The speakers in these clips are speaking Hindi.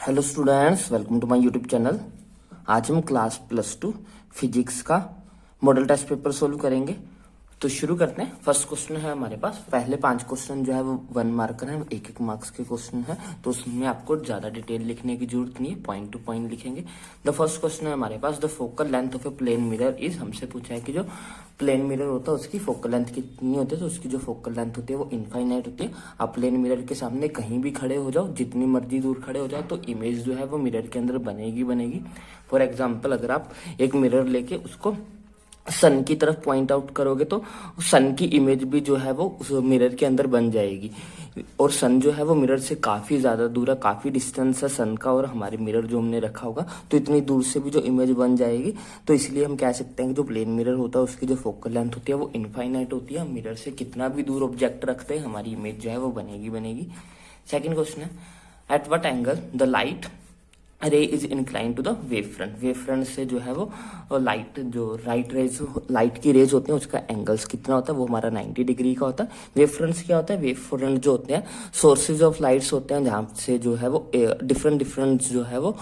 Hello students, welcome to my YouTube channel. आज हम क्लास +2 फिजिक्स का मॉडल टेस्ट पेपर सोल्व करेंगे। तो शुरू करते हैं। फर्स्ट क्वेश्चन है हमारे पास। पहले 5 क्वेश्चन जो है वो 1 मार्कर है, 1-1 मार्क्स के क्वेश्चन है, तो उसमें आपको ज्यादा डिटेल लिखने की जरूरत नहीं है, पॉइंट टू पॉइंट लिखेंगे। द फर्स्ट क्वेश्चन है हमारे पास, the focal length of a plane mirror is. हमसे पूछा है कि जो प्लेन मिरर होता है उसकी फोकल लेंथ कितनी होती है, तो उसकी जो फोकल लेंथ होती है वो इनफाइनाइट होती है। आप प्लेन मिरर के सामने कहीं भी खड़े हो जाओ, जितनी मर्जी दूर खड़े हो जाओ, तो इमेज जो है वो मिरर के अंदर बनेगी। फॉर एग्जाम्पल, अगर आप एक मिरर लेके उसको सन की तरफ पॉइंट आउट करोगे तो सन की इमेज भी जो है वो उस मिरर के अंदर बन जाएगी। और सन जो है वो मिरर से काफी ज्यादा दूर है, काफी डिस्टेंस है सन का और हमारे मिरर जो हमने रखा होगा, तो इतनी दूर से भी जो इमेज बन जाएगी। तो इसलिए हम कह सकते हैं कि जो प्लेन मिरर होता है उसकी जो फोकल लेंथ होती है वो इनफाइनाइट होती है। मिरर से कितना भी दूर ऑब्जेक्ट रखते हैं, हमारी इमेज जो है वो बनेगी। सेकेंड क्वेश्चन है, at what angle the light ray is incline to the wave front. Wave front से जो है वो लाइट लाइट की रेज होती है, उसका एंगल्स कितना होता है, वो हमारा 90 डिग्री का होता है। वेव फ्रंट्स क्या होता है? वेव फ्रंट जो होते हैं सोर्सेज ऑफ लाइट्स होते हैं, जहां से जो है वो डिफरेंट जो है वो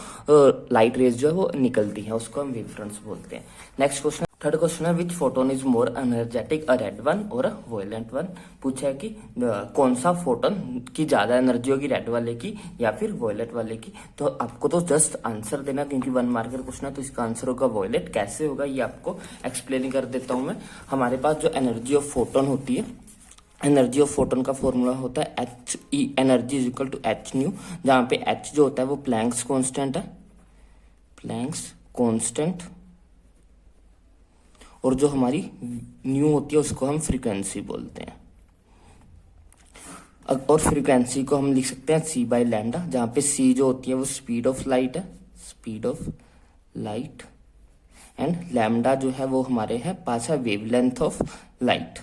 लाइट रेज जो है वो निकलती है, उसको हम वेव फ्रंट्स बोलते हैं। नेक्स्ट क्वेश्चन, थर्ड क्वेश्चन है, which photon is more energetic, a red one और अ वोलेंट वन। पूछा है कि कौन सा फोटोन की ज्यादा एनर्जी होगी, रेड वाले की या फिर वोलेट वाले की। तो आपको तो जस्ट आंसर देना, क्योंकि 1 मार्कर क्वेश्चन है, तो इसका आंसर होगा वोलेट। कैसे होगा ये आपको एक्सप्लेन कर देता हूं मैं। हमारे पास जो एनर्जी ऑफ फोटोन होती है, एनर्जी ऑफ फोटोन का फॉर्मूला होता है H E, energy is equal to H nu, जहां पे एच जो होता है वो प्लैंक्स कांस्टेंट है, प्लैंक्स कांस्टेंट, और जो हमारी न्यू होती है उसको हम फ्रीक्वेंसी बोलते हैं। और फ्रीक्वेंसी को हम लिख सकते हैं c बाय लैम्डा, जहां पे c जो होती है वो स्पीड ऑफ लाइट है, speed of light, and lambda जो है वो हमारे है पास है वेवलेंथ ऑफ लाइट,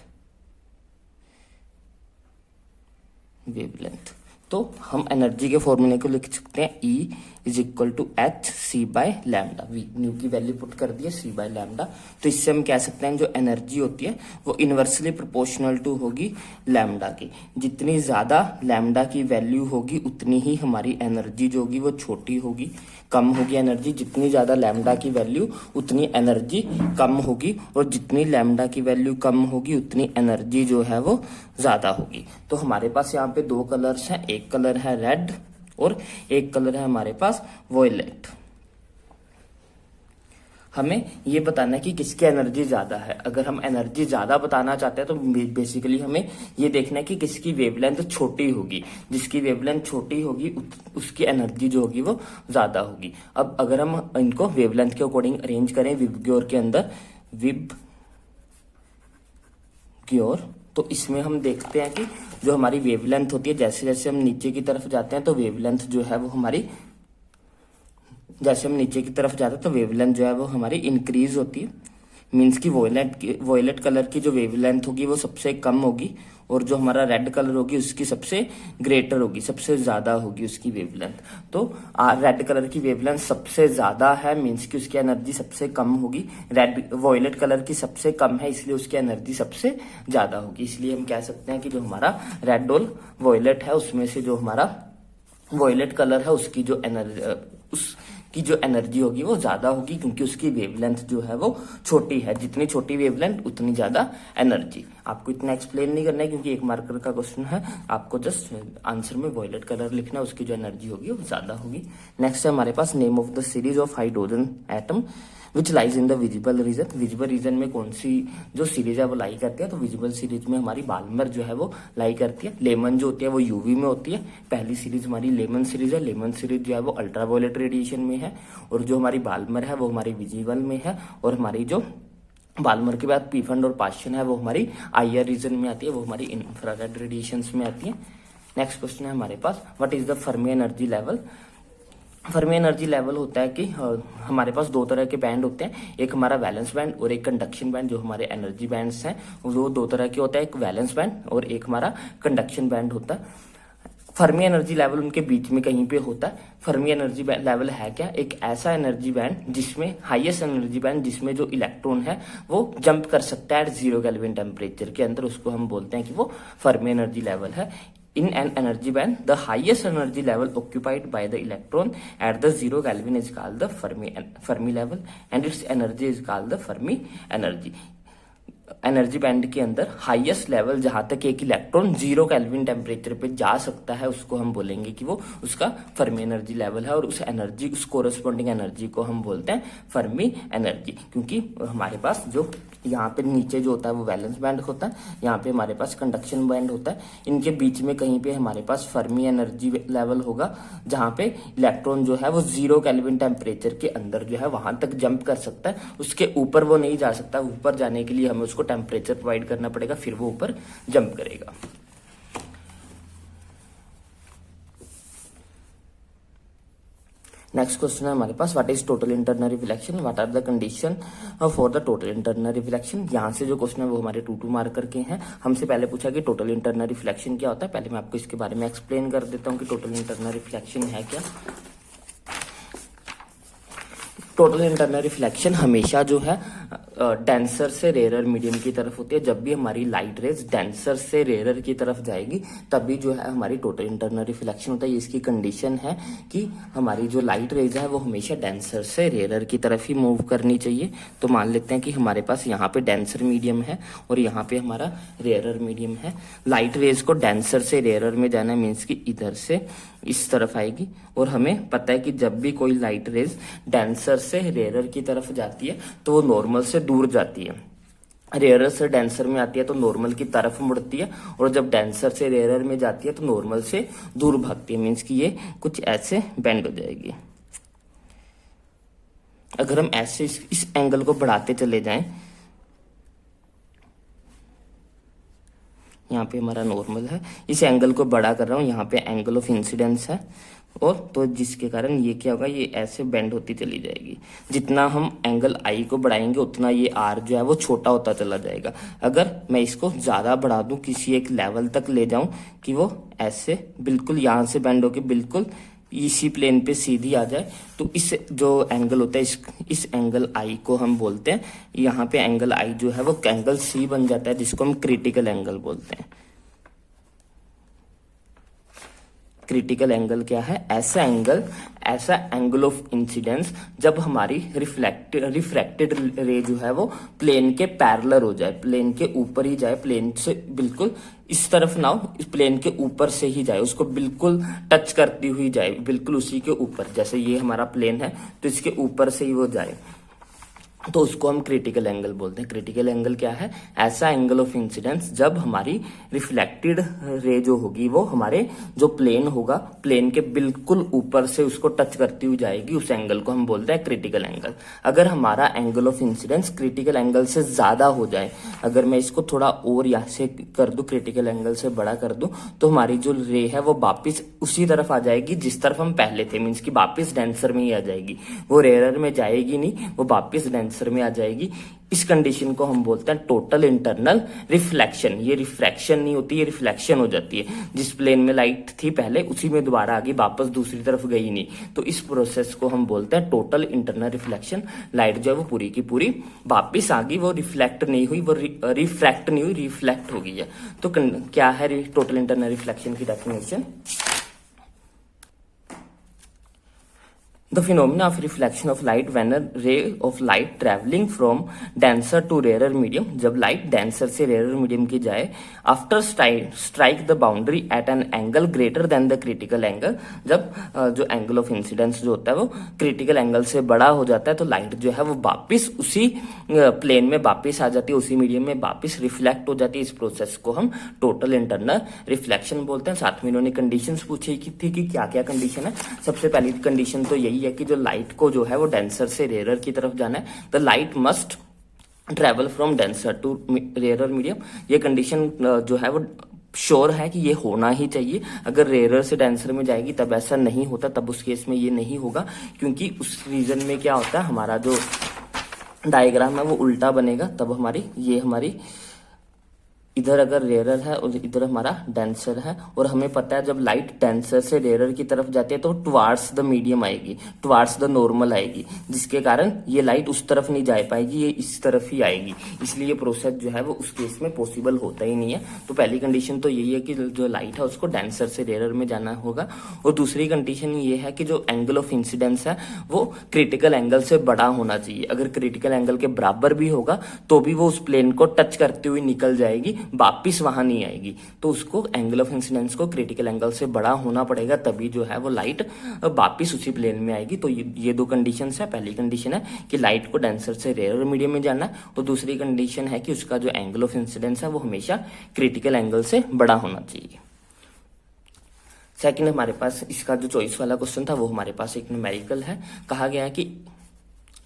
वेवलेंथ। तो हम एनर्जी के फॉर्मूले को लिख सकते हैं E is equal to h c by lambda. Nu की वैल्यू पुट कर दी है c बाय लैम्डा, तो इससे हम कह सकते हैं जो एनर्जी होती है वो इनवर्सली प्रोपोर्शनल टू होगी लैम्डा की। जितनी ज्यादा लैम्डा की वैल्यू होगी उतनी ही हमारी एनर्जी जो होगी वो छोटी होगी, कम होगी एनर्जी। जितनी ज्यादा लैम्डा की वैल्यू उतनी एनर्जी कम होगी, और जितनी लैम्डा की वैल्यू कम होगी उतनी एनर्जी जो है वो ज्यादा होगी। तो हमारे पास यहाँ पे 2 कलर्स हैं, एक कलर है रेड और एक कलर है हमारे पास वॉयलेट। हमें ये बताना है कि किसकी एनर्जी ज्यादा है। अगर हम एनर्जी ज्यादा बताना चाहते हैं तो बेसिकली हमें ये देखना है कि किसकी वेवलेंथ छोटी होगी। जिसकी वेवलेंथ छोटी होगी उसकी एनर्जी जो होगी वो ज्यादा होगी। अब अगर हम इनको वेवलेंथ के अकॉर्डिंग अरेंज करें विबग्योर के अंदर, विबग्योर, तो इसमें हम देखते हैं कि जो हमारी वेवलेंथ होती है, जैसे जैसे हम नीचे की तरफ जाते हैं तो वेवलेंथ जो है वो हमारी, जैसे हम नीचे की तरफ जाते हैं तो वेवलेंथ जो है वो हमारी इंक्रीज होती है। मींस की वॉयलेट कलर की जो वेवलेंथ होगी वो सबसे कम होगी, और जो हमारा रेड कलर होगी उसकी सबसे ग्रेटर होगी, सबसे ज्यादा होगी उसकी वेवलेंथ। तो रेड कलर की वेवलेंथ सबसे ज्यादा है, मींस की उसकी एनर्जी सबसे कम होगी। वॉयलेट कलर की सबसे कम है, इसलिए उसकी एनर्जी सबसे ज्यादा होगी। इसलिए हम कह सकते हैं कि जो हमारा रेड और वॉयलेट है उसमें से जो हमारा वॉयलेट कलर है उसकी जो एनर्जी होगी वो ज्यादा होगी, क्योंकि उसकी वेवलेंथ जो है वो छोटी है। जितनी छोटी वेवलेंथ उतनी ज्यादा एनर्जी। आपको इतना एक्सप्लेन नहीं करना है क्योंकि 1 मार्कर का क्वेश्चन है, आपको जस्ट आंसर में वॉयलेट कलर लिखना है, उसकी जो एनर्जी होगी वो ज्यादा होगी। नेक्स्ट है हमारे पास, name of the series of hydrogen atom which lies in the visible region. Visible region में कौन सी जो सीरीज है वो लाई करती है, तो विजिबल सीरीज में हमारी बाल्मर जो है वो लाई करती है। लेमन जो होती है वो यूवी में होती है। पहली सीरीज हमारी लेमन सीरीज है। लेमन सीरीज जो है वो अल्ट्रावायलेट रेडिएशन में है, और जो हमारी बाल्मर है वो हमारी विजिबल में है। और हमारी जो बाल्मर के बाद पीफंड और पाशन है वो हमारी आईआर रीजन में आती है, वो हमारी इंफ्रारेड रेडिएशंस में आती है। नेक्स्ट क्वेश्चन है हमारे पास, what is the Fermi energy level. Fermi energy level होता है कि हमारे पास 2 तरह के बैंड होते हैं, एक हमारा वैलेंस बैंड और एक कंडक्शन बैंड। जो हमारे एनर्जी बैंड्स हैं वो 2 तरह के होते हैं, एक वैलेंस बैंड और एक हमारा कंडक्शन बैंड होता है। फर्मी एनर्जी लेवल उनके बीच में कहीं पे होता है। फर्मी एनर्जी लेवल है क्या? एक ऐसा एनर्जी बैंड जिसमें हाईएस्ट एनर्जी बैंड जिसमें जो इलेक्ट्रॉन है वो जंप कर सकता है 0 केल्विन टेम्परेचर के अंदर, उसको हम बोलते हैं कि वो फर्मी एनर्जी लेवल है। in an energy band, the highest energy level occupied by the electron at the 0 Kelvin is called the Fermi level, and its energy is called the Fermi energy. Energy band के अंदर हाईएस्ट लेवल जहां तक एक इलेक्ट्रॉन 0 केल्विन टेम्परेचर पे जा सकता है उसको हम बोलेंगे कि वो उसका फर्मी एनर्जी लेवल है, और उस एनर्जी, उस कोरस्पॉन्डिंग एनर्जी को हम बोलते हैं फर्मी एनर्जी। क्योंकि हमारे पास जो यहाँ पे नीचे जो होता है वो वैलेंस बैंड होता है, यहाँ पे हमारे पास कंडक्शन बैंड होता है, इनके बीच में कहीं पे हमारे पास फर्मी एनर्जी लेवल होगा जहां पे इलेक्ट्रॉन जो है वो 0 केल्विन टेम्परेचर के अंदर जो है वहां तक जंप कर सकता है, उसके ऊपर वो नहीं जा सकता। ऊपर जाने के लिए हमें उसको टेम्परेचर प्रोवाइड करना पड़ेगा, फिर वो ऊपर जंप करेगा। नेक्स्ट क्वेश्चन है हमारे पास, what is total internal reflection, what are the condition for the total internal reflection. यहाँ से जो क्वेश्चन है वो हमारे 2 मार्कर के हैं। हमसे पहले पूछा कि टोटल इंटरनल रिफ्लेक्शन क्या होता है। पहले मैं आपको इसके बारे में एक्सप्लेन कर देता हूँ कि टोटल इंटरनल रिफ्लेक्शन है क्या। टोटल इंटरनल रिफ्लेक्शन हमेशा जो है डेंसर से रेयरर मीडियम की तरफ होती है। जब भी हमारी लाइट रेज डेंसर से रेयरर की तरफ जाएगी तभी जो है हमारी टोटल इंटरनल रिफ्लेक्शन होता है। इसकी कंडीशन है कि हमारी जो लाइट रेज है वो हमेशा डेंसर से रेयरर की तरफ ही मूव करनी चाहिए। तो मान लेते हैं कि हमारे पास यहाँ पे डेंसर मीडियम है और यहाँ पे हमारा रेयरर मीडियम है। लाइट रेज को डेंसर से रेयरर में जाना मीन्स कि इधर से इस तरफ आएगी, और हमें पता है कि जब भी कोई लाइट रेज डेंसर से रेयरर की तरफ जाती है तो वो नॉर्मल से दूर जाती है। रेयरर से डेंसर में आती है तो नॉर्मल की तरफ मुड़ती है, और जब डेंसर से रेयरर में जाती है तो नॉर्मल से दूर भागती है। मीन्स कि ये कुछ ऐसे बेंड हो जाएगी। अगर हम ऐसे इस एंगल को बढ़ाते चले जाएं, यहाँ पे हमारा नॉर्मल है, इस एंगल को बड़ा कर रहा हूँ, यहाँ पे एंगल ऑफ इंसिडेंस है, और तो जिसके कारण ये क्या होगा, ये ऐसे बेंड होती चली जाएगी। जितना हम एंगल आई को बढ़ाएंगे उतना ये आर जो है वो छोटा होता चला जाएगा। अगर मैं इसको ज्यादा बढ़ा दूं, किसी एक लेवल तक ले जाऊं कि वो ऐसे बिल्कुल यहाँ से बेंड होके बिल्कुल इसी प्लेन पे सीधी आ जाए, तो इस जो एंगल होता है इस एंगल आई को हम बोलते हैं, यहाँ पे एंगल आई जो है वो एंगल सी बन जाता है, जिसको हम क्रिटिकल एंगल बोलते हैं। क्रिटिकल एंगल क्या है? ऐसा एंगल ऑफ इंसिडेंस जब हमारी रिफ्रैक्टेड रे जो है वो प्लेन के पैरेलल हो जाए, प्लेन के ऊपर ही जाए, प्लेन से बिल्कुल इस तरफ ना हो, इस प्लेन के ऊपर से ही जाए, उसको बिल्कुल टच करती हुई जाए, बिल्कुल उसी के ऊपर। जैसे ये हमारा प्लेन है तो इसके ऊपर से ही वो जाए, तो उसको हम क्रिटिकल एंगल बोलते हैं। क्रिटिकल एंगल क्या है? ऐसा एंगल ऑफ इंसिडेंस जब हमारी रिफ्लेक्टेड रे जो होगी वो हमारे जो प्लेन होगा, प्लेन के बिल्कुल ऊपर से उसको टच करती हुई जाएगी, उस एंगल को हम बोलते हैं क्रिटिकल एंगल। अगर हमारा angle of incidence critical angle से ज्यादा हो जाए, अगर मैं इसको थोड़ा और यहाँ से कर दूं, क्रिटिकल एंगल से बड़ा कर दूं, तो हमारी जो रे है वो वापिस उसी तरफ आ जाएगी जिस तरफ हम पहले थे, मीन्स की वापिस डेंसर में ही आ जाएगी, वो रेयरर में जाएगी नहीं, वो वापिस डेंसर में आ जाएगी। इस कंडीशन को हम बोलते हैं टोटल इंटरनल रिफ्लेक्शन। ये रिफ्रैक्शन नहीं होती, ये रिफ्लेक्शन हो जाती है। जिस प्लेन में लाइट थी पहले उसी में दोबारा आ गई, वापस दूसरी तरफ गई नहीं, तो इस प्रोसेस को हम बोलते हैं टोटल इंटरनल रिफ्लेक्शन। लाइट जो है वो पूरी की पूरी वापिस आ गई, वो रिफ्लेक्ट नहीं हुई, वो रिफ्रैक्ट नहीं हुई, रिफ्लेक्ट हो गई है। तो क्या है टोटल इंटरनल रिफ्लेक्शन की definition? The phenomena of reflection of light when a ray of light traveling from denser to rarer medium, जब लाइट डेंसर से रेयर मीडियम की जाए, after strike the boundary at an angle greater than the critical angle, जब जो एंगल ऑफ इंसिडेंस जो होता है वो क्रिटिकल एंगल से बड़ा हो जाता है, तो लाइट जो है वो वापिस उसी प्लेन में वापिस आ जाती है, उसी मीडियम में वापिस रिफ्लेक्ट हो जाती है। इस प्रोसेस को हम टोटल इंटरनल रिफ्लेक्शन बोलते हैं। साथ में इन्होंने कंडीशंस पूछी थी कि क्या क्या कंडीशन है। सबसे पहली कंडीशन तो यही है कि जो लाइट को जो है वो डेंसर से रेयर की तरफ जाना है, the light must travel from denser to rare medium. ये कंडीशन जो है वो श्योर है कि ये होना ही चाहिए। अगर रेयर से डेंसर में जाएगी तब ऐसा नहीं होता, तब उस केस में ये नहीं होगा, क्योंकि उस रीजन में क्या होता है, हमारा जो डायग्राम है वो उल्टा बनेगा, तब हमारी इधर अगर रेयरर है और इधर हमारा डेंसर है, और हमें पता है जब लाइट डेंसर से रेयरर की तरफ जाती है तो टुवार्ड्स द मीडियम आएगी, टुवार्ड्स द नॉर्मल आएगी, जिसके कारण ये लाइट उस तरफ नहीं जा पाएगी, ये इस तरफ ही आएगी। इसलिए ये प्रोसेस जो है वो उस केस में पॉसिबल होता ही नहीं है। तो पहली कंडीशन तो यही है कि जो लाइट है उसको डेंसर से रेयरर में जाना होगा। और दूसरी कंडीशन ये है कि जो एंगल ऑफ इंसिडेंस है वो क्रिटिकल एंगल से बड़ा होना चाहिए। अगर क्रिटिकल एंगल के बराबर भी होगा तो भी वो उस प्लेन को टच करते हुए निकल जाएगी, वापिस वहां नहीं आएगी। तो उसको एंगल ऑफ इंसिडेंस को क्रिटिकल एंगल से बड़ा होना पड़ेगा, तभी जो है वो लाइट वापिस उसी प्लेन में आएगी। तो ये दो कंडीशन है। पहली कंडीशन है कि लाइट को डेंसर से रेयरर मीडियम में जाना है, और दूसरी कंडीशन है कि उसका जो एंगल ऑफ इंसिडेंस है वो हमेशा क्रिटिकल एंगल से बड़ा होना चाहिए। सेकंड हमारे पास इसका जो चॉइस वाला क्वेश्चन था वो हमारे पास एक न्यूमेरिकल है। कहा गया है कि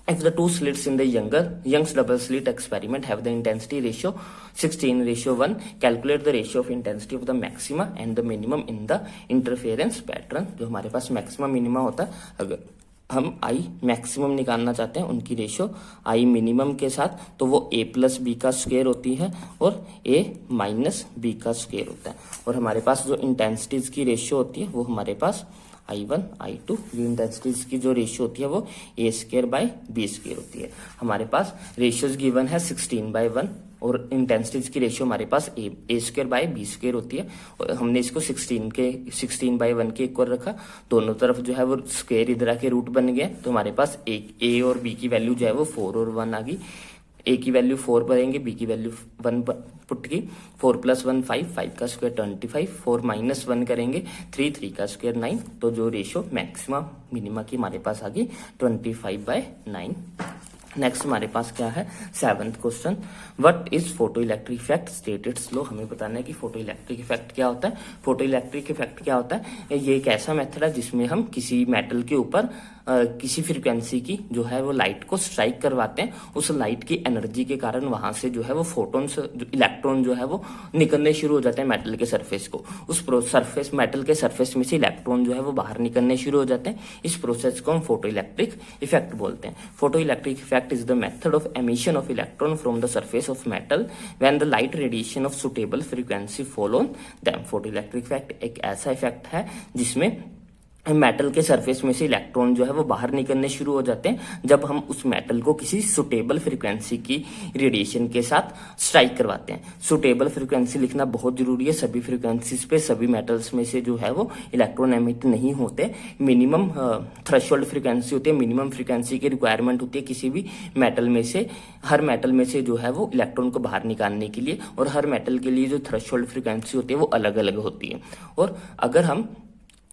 if the two slits in the Young's double slit experiment have the intensity ratio 16:1, calculate the ratio of intensity of the maxima and the minimum in the interference pattern। जो हमारे पास मैक्सिमम मिनिमम होता है, अगर हम आई मैक्सिमम निकालना चाहते हैं उनकी रेशियो आई मिनिमम के साथ, तो वो a प्लस बी का स्क्वायर होती है और a माइनस बी का स्क्वायर होता है। और हमारे पास जो इंटेंसिटीज की रेशियो होती है वो हमारे पास I1 I2, ये इंटेंसिटीज की जो रेशियो होती है वो a square by b square होती है। हमारे पास रेशियोज गिवन है 16/1 और इंटेंसिटीज की रेशियो हमारे पास a square by b square होती है। और हमने इसको 16/1 के इक्वल रखा, दोनों तरफ जो है वो स्क्वायर इधर आके रूट बन गया। तो हमारे पास a और b की वैल्यू जो है वो 4 और 1 आ गई। a की वैल्यू 4 भरेंगे, b की वैल्यू 1 पुट की, 4 + 1 5, 5 का स्क्वायर 25, 4 - 1 करेंगे 3 का स्क्वायर 9। तो जो रेशियो मैक्सिमम मिनिमा की हमारे पास आ गई 25/9। नेक्स्ट हमारे पास क्या है, 7th question, what is photo electric effect, state it's law. हमें बताना है कि फोटो इलेक्ट्रिक इफेक्ट क्या होता है। फोटो इलेक्ट्रिक इफेक्ट क्या होता है, ये एक ऐसा मेथड है जिसमें हम किसी मेटल के ऊपर किसी फ्रीक्वेंसी की जो है वो लाइट को स्ट्राइक करवाते हैं। उस लाइट की एनर्जी के कारण वहां से जो है वो फोटोन्स, इलेक्ट्रॉन जो है वो निकलने शुरू हो जाते हैं मेटल के सरफेस को। उस सरफेस, मेटल के सरफेस में से इलेक्ट्रॉन जो है वो बाहर निकलने शुरू हो जाते हैं। इस प्रोसेस को हम फोटो इलेक्ट्रिक इफेक्ट बोलते हैं। Photo electric effect is the method of emission of electron from the surface of metal when the light radiation of suitable frequency fall on them। Photoelectric effect एक ऐसा इफेक्ट है जिसमें मेटल के सरफेस में से इलेक्ट्रॉन जो है वो बाहर निकलने शुरू हो जाते हैं जब हम उस मेटल को किसी सुटेबल फ्रीक्वेंसी की रेडिएशन के साथ स्ट्राइक करवाते हैं। सुटेबल फ्रीक्वेंसी लिखना बहुत जरूरी है। सभी फ्रीक्वेंसीज पे सभी मेटल्स में से जो है वो इलेक्ट्रॉन एमिट नहीं होते। मिनिमम थ्रेशोल्ड फ्रीक्वेंसी होती है, मिनिमम फ्रीक्वेंसी की रिक्वायरमेंट होती है किसी भी मेटल में से, हर मेटल में से जो है वो इलेक्ट्रॉन को बाहर निकालने के लिए। और हर मेटल के लिए जो थ्रेशोल्ड फ्रीक्वेंसी होती है वो अलग अलग होती है। और अगर हम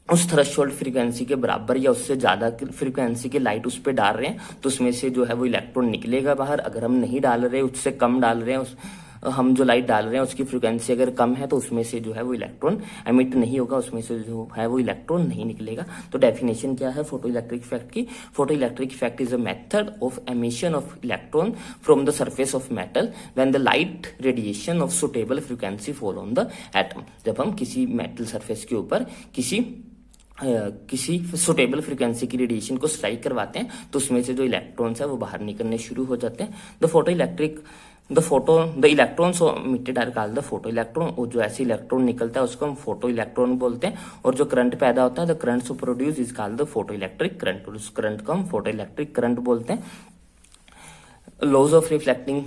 उस थ्रेशोल्ड फ्रीक्वेंसी के बराबर या उससे ज्यादा फ्रीक्वेंसी की लाइट उस पर डाल रहे हैं तो उसमें से जो है वो इलेक्ट्रॉन निकलेगा बाहर। अगर हम नहीं डाल रहे, उससे कम डाल रहे हैं, हम जो लाइट डाल रहे हैं उसकी फ्रीक्वेंसी अगर कम है तो उसमें से जो है वो इलेक्ट्रॉन एमिट नहीं होगा, उसमें से जो है वो इलेक्ट्रॉन नहीं निकलेगा। तो डेफिनेशन क्या है फोटो इलेक्ट्रिक इफेक्ट की, photo electric effect is a method of emission of electron from the surface of metal when the light radiation of suitable frequency fall on the atom. जब हम किसी मेटल सरफेस के ऊपर किसी सुटेबल फ्रीक्वेंसी की रेडिएशन को स्ट्राइक करवाते हैं तो उसमें से जो इलेक्ट्रॉन्स है वो बाहर निकलने शुरू हो जाते हैं। The electrons emitted are called the photo electron. और जो ऐसे इलेक्ट्रॉन निकलता है उसको हम फोटो इलेक्ट्रॉन बोलते हैं। और जो करंट पैदा होता है the current so produce is called the photo electric current. उस करंट को हम फोटो इलेक्ट्रिक करंट बोलते हैं। Laws of reflecting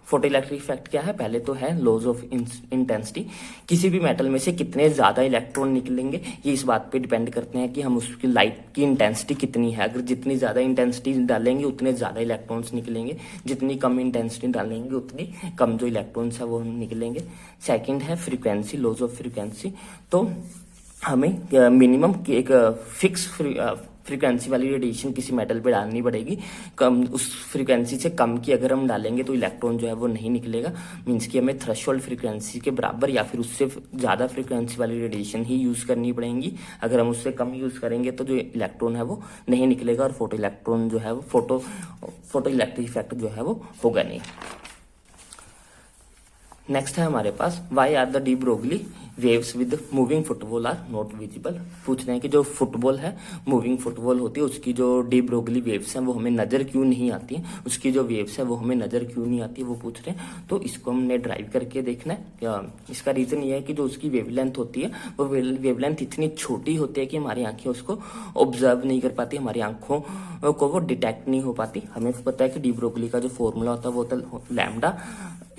photo electric effect क्या है, पहले तो है लॉज ऑफ इंटेंसिटी। किसी भी मेटल में से कितने ज्यादा इलेक्ट्रॉन निकलेंगे ये इस बात पे डिपेंड करते हैं कि हम उसकी लाइट की इंटेंसिटी कितनी है। अगर जितनी ज्यादा इंटेंसिटी डालेंगे उतने ज्यादा इलेक्ट्रॉन्स निकलेंगे, जितनी कम इंटेंसिटी डालेंगे उतनी कम जो इलेक्ट्रॉन्स है वो निकलेंगे। सेकेंड है फ्रीक्वेंसी, लॉज ऑफ फ्रीक्वेंसी। तो हमें मिनिमम एक फिक्स फ्रीक्वेंसी वाली रेडिएशन किसी मेटल पे डालनी पड़ेगी। कम उस फ्रीक्वेंसी से कम की अगर हम डालेंगे तो इलेक्ट्रॉन जो है वो नहीं निकलेगा। मींस कि हमें थ्रेशोल्ड फ्रीक्वेंसी के बराबर या फिर उससे ज्यादा फ्रीक्वेंसी वाली रेडिएशन ही यूज करनी पड़ेगी। अगर हम उससे कम यूज करेंगे तो जो इलेक्ट्रॉन है वो नहीं निकलेगा और फोटो इलेक्ट्रॉन जो है वो फोटो इलेक्ट्रिक इफेक्ट जो है वो होगा नहीं। नेक्स्ट है हमारे पास why are the de Broglie waves with moving football are not visible. पूछ रहे हैं कि जो फुटबॉल है, मूविंग फुटबॉल होती है, उसकी जो डी ब्रोगली वेव्स हैं वो हमें नजर क्यों नहीं आती हैं, उसकी जो वेव्स है वो हमें नजर क्यों नहीं आती है, वो पूछ रहे हैं। तो इसको हमने ड्राइव करके देखना है। इसका रीजन ये है कि जो उसकी वेवलेंथ होती है वो वेवलेंथ इतनी छोटी होती है कि हमारी आंखें उसको ऑब्जर्व नहीं कर पाती, हमारी आंखों को वो डिटेक्ट नहीं हो पाती। हमें पता है कि डी ब्रोगली का जो फॉर्मूला होता है वो होता है lambda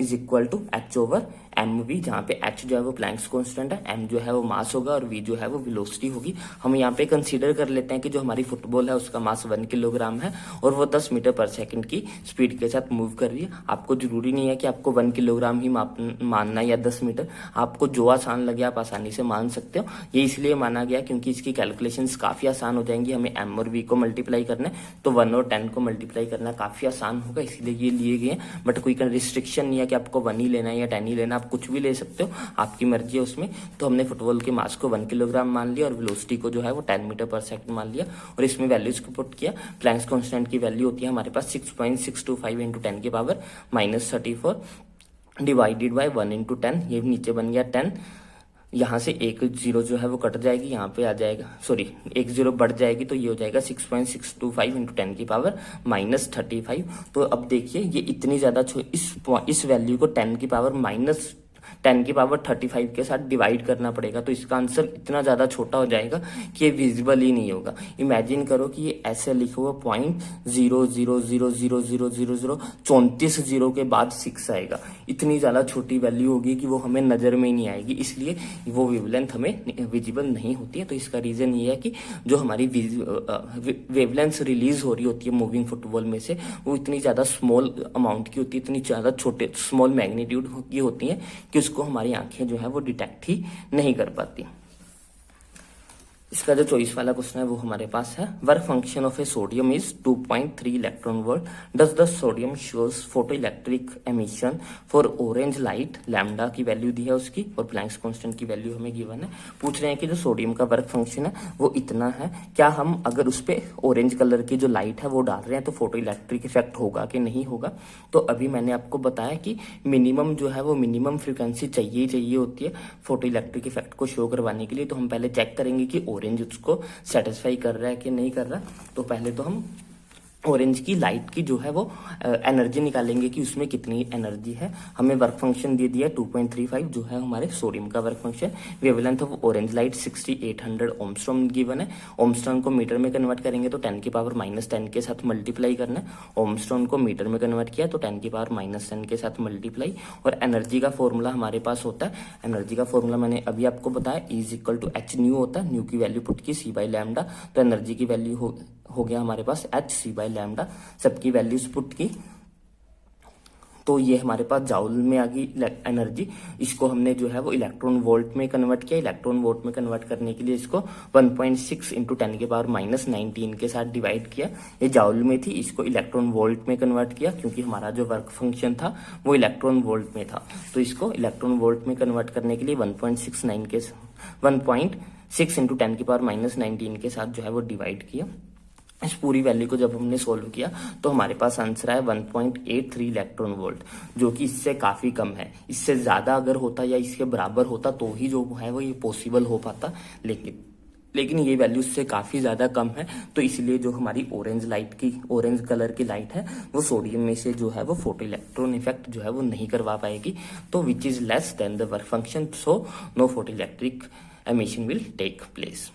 is equal to h over m v, जहाँ पे एच जो है वो प्लैंक्स कांस्टेंट है, एम जो है वो मास होगा और वी जो है वो वेलोसिटी होगी। हम यहाँ पे कंसीडर कर लेते हैं कि जो हमारी फुटबॉल है उसका मास 1 किलोग्राम है और वो 10 मीटर पर सेकंड की स्पीड के साथ मूव कर रही है। आपको जरूरी नहीं है कि आपको 1 किलोग्राम ही मानना या 10 मीटर, आपको जो आसान लगे आप आसानी से मान सकते हो। ये इसलिए माना गया क्योंकि इसकी कैलकुलेशंस काफी आसान हो जाएंगी। हमें एम और वी को मल्टीप्लाई करना है तो 1 और 10 को मल्टीप्लाई करना काफी आसान होगा, इसीलिए ये लिए गए हैं। बट कोई रिस्ट्रिक्शन नहीं है कि आपको 1 ही लेना है या 10 ही लेना, आप कुछ भी ले सकते हो, आपकी मर्जी है उसमें। तो हमने फुटबॉल के मास को 1 किलोग्राम मान लिया और वेलोसिटी को जो है वो 10 मीटर पर सेकंड मान लिया और इसमें वैल्यूज को पुट किया। प्लैंक्स कांस्टेंट की वैल्यू होती है हमारे पास 6.625 इंटू 10 की पावर -34 डिवाइडेड बाय 1 इंटू 10। ये नीचे बन गया 10, यहाँ से एक जीरो जो है वो कट जाएगी, यहाँ पे आ जाएगा, सॉरी एक जीरो बढ़ जाएगी तो ये हो जाएगा 6.625 इंटू 10 की पावर -35। तो अब देखिए ये इतनी ज्यादा इस वैल्यू को 10 की पावर -10 की पावर 35 के साथ डिवाइड करना पड़ेगा, तो इसका आंसर इतना ज्यादा छोटा हो जाएगा कि ये विजिबल ही नहीं होगा। इमेजिन करो कि ये ऐसे लिखा हुआ 0.0000000 34 जीरो के बाद 6 आएगा, इतनी ज्यादा छोटी वैल्यू होगी कि वो हमें नजर में ही नहीं आएगी, इसलिए वो वेवलेंथ हमें विजिबल नहीं होती है। तो इसका रीजन ये है कि जो हमारी वेवलेंथ रिलीज हो रही होती है मूविंग फुटबॉल में से, वो इतनी ज्यादा स्मॉल अमाउंट की होती है, इतनी ज्यादा छोटे स्मॉल मैग्नीट्यूड की होती है कि उसको हमारी आंखें जो है वो डिटेक्ट ही नहीं कर पाती। इसका जो चॉइस वाला क्वेश्चन है वो हमारे पास है, work function of A sodium is 2.3 electron volt, does the sodium shows photo electric emission for orange light, lambda की वैल्यू दी है उसकी और प्लैंक्स कांस्टेंट की वैल्यू हमें गिवन है। पूछ रहे हैं कि जो सोडियम का वर्क फंक्शन है वो इतना है, क्या हम अगर उस पर ऑरेंज कलर की जो लाइट है वो डाल रहे हैं तो फोटो इलेक्ट्रिक इफेक्ट होगा कि नहीं होगा। तो अभी मैंने आपको बताया कि मिनिमम जो है वो मिनिमम फ्रिक्वेंसी चाहिए चाहिए होती है फोटो इलेक्ट्रिक इफेक्ट को शो करवाने के लिए। तो हम पहले चेक करेंगे कि ऑरेंज उसको सेटिस्फाई कर रहा है कि नहीं कर रहा। तो पहले तो हम ऑरेंज की लाइट की जो है वो एनर्जी निकालेंगे कि उसमें कितनी एनर्जी है। हमें वर्क फंक्शन दे दिया 2.35 जो है हमारे सोडियम का work function. Wavelength of orange light 6800 angstrom given है। ओमस्ट्रॉम को मीटर में कन्वर्ट करेंगे तो 10 की पावर -10 के साथ मल्टीप्लाई करना है। ओमस्ट्रॉम को मीटर में कन्वर्ट किया तो 10 की पावर -10 के साथ मल्टीप्लाई। और एनर्जी का फॉर्मूला हमारे पास होता है, एनर्जी का फॉर्मूला मैंने अभी आपको बताया, is equal to H nu होता है। न्यू की वैल्यू पुट की सी बाई लैम्डा, तो एनर्जी की वैल्यू हो गया हमारे पास एच सी बाई लैम्डा। सबकी वैल्यूज पुट की तो ये हमारे पास जाउल में आ गई एनर्जी। इसको हमने जो है वो इलेक्ट्रॉन वोल्ट में कन्वर्ट किया। इलेक्ट्रॉन वोल्ट में कन्वर्ट करने के लिए इसको 1.6 इंटू 10 की पावर -19 के साथ डिवाइड किया। ये जाउल में थी, इसको इलेक्ट्रॉन वोल्ट में कन्वर्ट किया क्योंकि हमारा जो वर्क फंक्शन था वो इलेक्ट्रॉन वोल्ट में था। तो इसको इलेक्ट्रॉन वोल्ट में कन्वर्ट करने के लिए 1.6 इंटू 10 की पावर -19 के साथ जो है वो डिवाइड किया। इस पूरी वैल्यू को जब हमने सोल्व किया तो हमारे पास आंसर आया 1.83 इलेक्ट्रॉन वोल्ट, जो कि इससे काफी कम है। इससे ज्यादा अगर होता या इसके बराबर होता तो ही जो है वो ये पॉसिबल हो पाता, लेकिन ये वैल्यू इससे काफी ज्यादा कम है। तो इसलिए जो हमारी ऑरेंज कलर की लाइट है वो सोडियम में से जो है वो फोटो इलेक्ट्रॉन इफेक्ट जो है वो नहीं करवा पाएगी। तो which is less than the work function, so no photo electric emission will take place.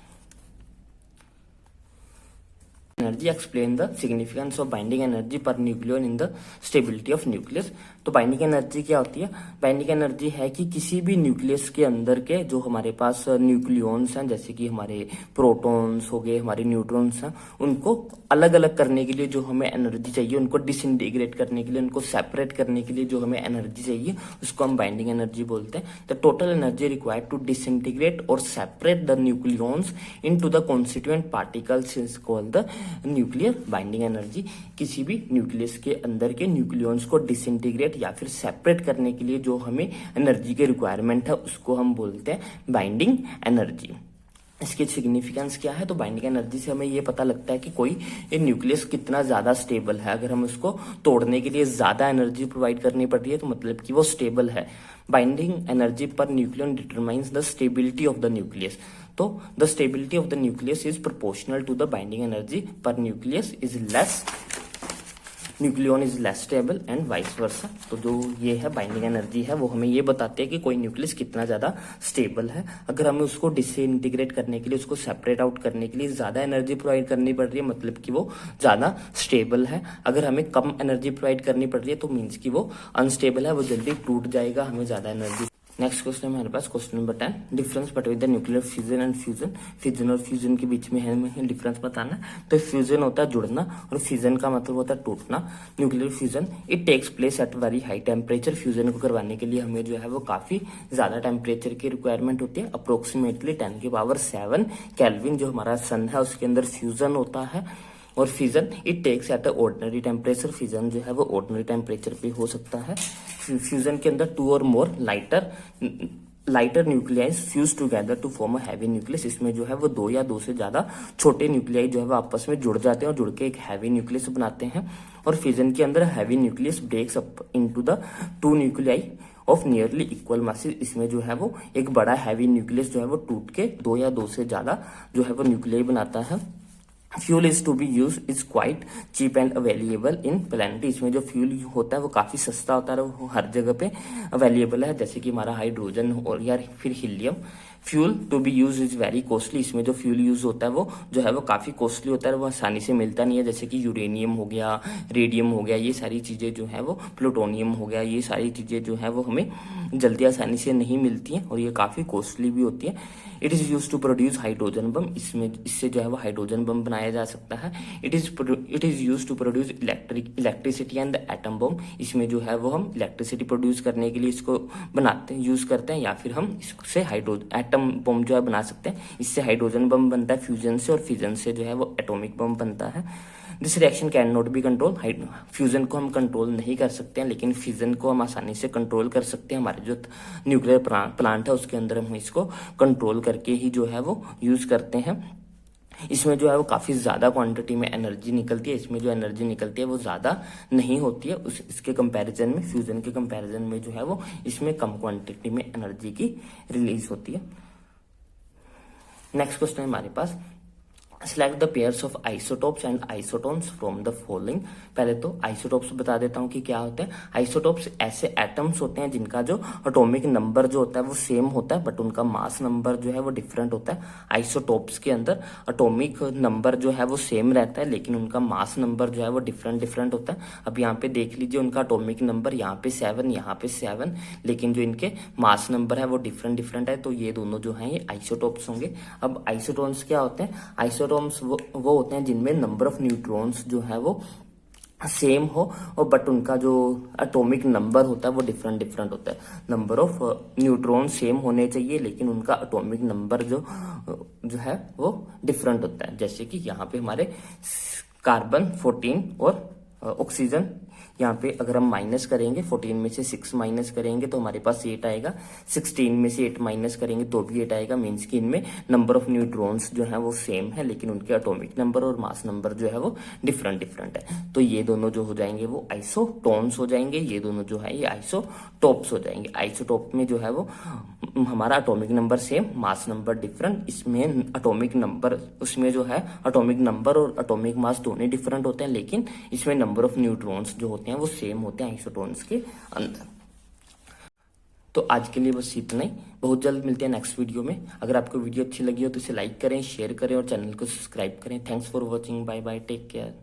Energy explain the significance of binding energy per nucleon in the stability of nucleus. तो बाइंडिंग एनर्जी क्या होती है? बाइंडिंग एनर्जी है कि किसी भी न्यूक्लियस के अंदर के जो हमारे पास न्यूक्लियॉन्स हैं, जैसे कि हमारे प्रोटॉन्स हो गए, हमारे न्यूट्रॉन्स हैं, उनको अलग अलग करने के लिए जो हमें एनर्जी चाहिए, उनको डिसइंटीग्रेट करने के लिए, उनको सेपरेट करने के लिए जो हमें एनर्जी चाहिए उसको हम बाइंडिंग एनर्जी बोलते हैं। The total energy required to disintegrate और separate the nucleons into the constituent particles is called the nuclear binding energy. किसी भी न्यूक्लियस के अंदर के न्यूक्लियॉन्स को डिसइंटीग्रेट या फिर सेपरेट करने के लिए जो हमें एनर्जी की रिक्वायरमेंट है उसको हम बोलते हैं बाइंडिंग एनर्जी। इसकी सिग्निफिकेंस क्या है, तो बाइंडिंग एनर्जी से हमें ये पता लगता है कि कोई ये न्यूक्लियस कितना ज्यादा स्टेबल है। अगर हम उसको तोड़ने के लिए ज्यादा एनर्जी प्रोवाइड करनी पड़ रही है तो मतलब कि वो स्टेबल है। Binding energy per nucleon determines the stability of the nucleus. तो the stability of the nucleus is proportional to the binding energy per nucleus is less, nucleon is less stable and vice versa. तो जो ये है बाइंडिंग एनर्जी है वो हमें ये बताती है कि कोई न्यूक्लियस कितना ज्यादा स्टेबल है। अगर हमें उसको डिसइंटीग्रेट करने के लिए, उसको सेपरेट आउट करने के लिए ज्यादा एनर्जी प्रोवाइड करनी पड़ रही है, मतलब कि वो ज्यादा स्टेबल है। अगर हमें कम एनर्जी प्रोवाइड करनी पड़ रही है तो मीन्स कि वो अनस्टेबल है, वो जल्दी टूट जाएगा, हमें ज्यादा एनर्जी। नेक्स्ट क्वेश्चन है हमारे पास question number 10, difference between the nuclear fusion and fusion. Fusion और फ्यूजन के बीच में हमें डिफरेंस बताना। तो फ्यूजन होता है जुड़ना और फ्यूजन का मतलब होता है टूटना। Nuclear fusion it takes place at very high temperature. Fusion को करवाने के लिए हमें जो है वो काफी ज्यादा टेम्परेचर की रिक्वायरमेंट होती है, अप्रोक्सीमेटली 10⁻⁷ केल्विन। जो हमारा सन है उसके अंदर फ्यूजन होता है। और fusion it takes at ordinary temperature. Fusion जो है वो ऑर्डिनरी टेम्परेचर पे हो सकता है। फ्यूजन के अंदर 2 और more lighter nuclei fuse together to form a heavy nucleus. इसमें जो है वो 2 या 2 से ज्यादा छोटे न्यूक्लियाई जो है वो आपस में जुड़ जाते हैं और जुड़ के एक हैवी न्यूक्लियस बनाते हैं। और फ्यूजन के अंदर heavy nucleus breaks up into the 2 nuclei of nearly equal masses. इसमें जो है वो एक बड़ा हैवी न्यूक्लियस जो है वो टूट के 2 या 2 से ज्यादा जो है वो न्यूक्लियाई बनाता है। Fuel is to be use is quite cheap and available in plenty. इसमें जो फ्यूल होता है वो काफी सस्ता होता है, वो हर जगह पे अवेलेबल है, जैसे कि हमारा हाइड्रोजन और या फिर helium. Fuel to be use is very costly. इसमें जो फ्यूल यूज होता है वो जो है वो काफी कॉस्टली होता है, वो आसानी से मिलता नहीं है, जैसे कि यूरेनियम हो गया, रेडियम हो गया, ये सारी चीजें जो है वो, प्लूटोनियम हो गया, ये सारी चीजें जो है वो हमें जल्दी आसानी से नहीं मिलती हैं और ये काफी कॉस्टली भी होती है। It is use to produce hydrogen bomb. इससे जो है वो हाइड्रोजन बम बनाया जा सकता है। It is use to produce electricity and the atom bomb. इसमें जो है वो हम इलेक्ट्रिसिटी प्रोड्यूस करने के लिए इसको बनाते हैं, यूज करते हैं, या फिर हम इससे एटम बम जो है बना सकते हैं। इससे हाइड्रोजन बम बनता है फ्यूजन से, और फ्यूजन से जो है वो एटॉमिक बम बनता है। This reaction can not be control. Fusion को हम कंट्रोल नहीं कर सकते हैं, लेकिन फ्यूजन को हम आसानी से कंट्रोल कर सकते हैं। हमारे जो न्यूक्लियर प्लांट है उसके अंदर हम इसको कंट्रोल करके ही जो है वो यूज करते हैं। इसमें जो है वो काफी ज्यादा क्वांटिटी में एनर्जी निकलती है। इसमें जो एनर्जी निकलती है वो ज्यादा नहीं होती है इसके कंपैरिजन में, फ्यूजन के कंपैरिजन में जो है वो इसमें कम क्वांटिटी में एनर्जी की रिलीज होती है। नेक्स्ट क्वेश्चन है हमारे पास, select the pairs of isotopes and isotones from the following. पहले तो आइसोटोप्स बता देता हूं कि क्या होते हैं। आइसोटोप्स ऐसे एटम्स होते हैं जिनका जो एटॉमिक नंबर जो होता है वो सेम होता है, बट उनका मास नंबर जो है वो डिफरेंट होता है। आइसोटोप्स के अंदर एटॉमिक नंबर जो है वो सेम रहता है, लेकिन उनका मास नंबर जो है वो डिफरेंट होता है। अब यहाँ पे देख लीजिए, उनका एटॉमिक नंबर यहाँ पे 7, यहाँ पे 7, लेकिन जो इनके मास नंबर है वो डिफरेंट है। तो ये दोनों जो है ये आइसोटोप्स होंगे। अब आइसोटोन्स क्या होते हैं? आइसोटोन्स वो होते हैं जिनमें नंबर ऑफ न्यूट्रॉन्स जो है वो सेम हो, और बट उनका जो एटॉमिक नंबर होता है वो डिफरेंट होता है। नंबर ऑफ न्यूट्रॉन सेम होने चाहिए, लेकिन उनका एटॉमिक नंबर जो है वो डिफरेंट होता है। जैसे कि यहाँ पे हमारे कार्बन 14 और ऑक्सीजन, यहाँ पे अगर हम माइनस करेंगे 14 में से 6 माइनस करेंगे तो हमारे पास 8 आएगा। 16 में से 8 माइनस करेंगे तो भी 8 आएगा। मीन्स कि इनमें नंबर ऑफ न्यूट्रॉन्स जो है वो सेम है, लेकिन उनके एटॉमिक नंबर और मास नंबर जो है वो डिफरेंट है। तो ये दोनों जो हो जाएंगे वो आइसोटोन्स हो जाएंगे, ये दोनों जो है ये आइसोटोप्स हो जाएंगे। आइसोटोप में जो है वो हमारा atomic number same, mass number different. इसमें एटॉमिक नंबर, उसमें जो है एटॉमिक नंबर और एटॉमिक मास दोनों डिफरेंट होते हैं, लेकिन इसमें नंबर ऑफ न्यूट्रॉन्स जो होते हैं वो सेम होते हैं आइसोटोन्स के अंदर। तो आज के लिए बस इतना ही। बहुत जल्द मिलते हैं नेक्स्ट वीडियो में। अगर आपको वीडियो अच्छी लगी हो तो इसे लाइक करें, शेयर करें और चैनल को सब्सक्राइब करें। Thanks for watching. Bye bye, take care.